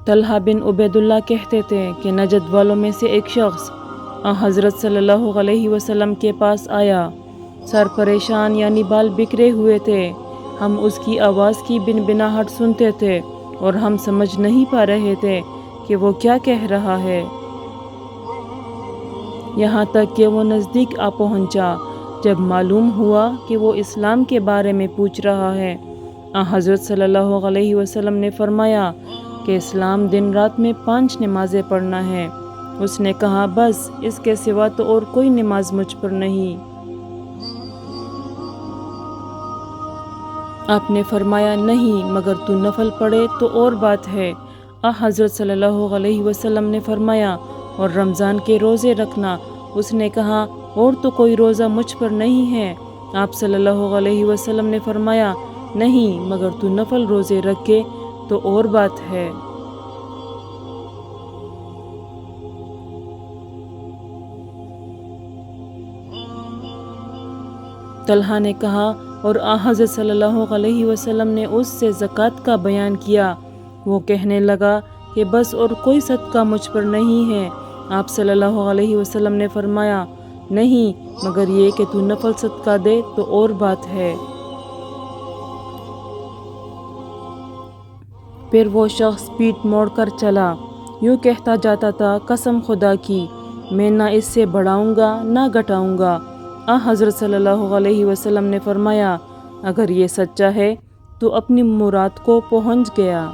طلحہ بن Ubaidullah کہتے تھے کہ نجد والوں میں سے ایک شخص حضرت صلی اللہ علیہ وسلم کے پاس آیا، سر پریشان یعنی بال بکھرے ہوئے تھے۔ ہم اس کی آواز کی بنبناہٹ سنتے تھے اور ہم سمجھ نہیں پا رہے تھے کہ وہ کیا کہہ رہا ہے، یہاں تک کہ وہ نزدیک آ پہنچا۔ جب معلوم ہوا کہ وہ اسلام کے بارے میں پوچھ رہا ہے، حضرت صلی اللہ علیہ وسلم نے فرمایا کہ اسلام دن رات میں 5 نمازیں پڑھنا ہے۔ اس نے کہا، بس اس کے سوا تو اور کوئی نماز مجھ پر نہیں۔ آپ نے فرمایا، نہیں مگر تو نفل پڑھے تو اور بات ہے۔ حضرت صلی اللہ علیہ وسلم نے فرمایا، اور رمضان کے روزے رکھنا۔ اس نے کہا، اور تو کوئی روزہ مجھ پر نہیں ہے۔ آپ صلی اللہ علیہ وسلم نے فرمایا، نہیں مگر تو نفل روزے رکھے تو اور بات ہے۔ طلحہ نے کہا، اور حضرت صلی اللہ علیہ وسلم نے اس سے زکوٰۃ کا بیان کیا۔ وہ کہنے لگا کہ بس اور کوئی صدقہ مجھ پر نہیں ہے۔ آپ صلی اللہ علیہ وسلم نے فرمایا، نہیں مگر یہ کہ تو نفل صدقہ دے تو اور بات ہے۔ پھر وہ شخص پیٹھ موڑ کر چلا، یوں کہتا جاتا تھا، قسم خدا کی، میں نہ اس سے بڑھاؤں گا نہ گھٹاؤں گا۔ حضرت صلی اللہ علیہ وسلم نے فرمایا، اگر یہ سچا ہے تو اپنی مراد کو پہنچ گیا۔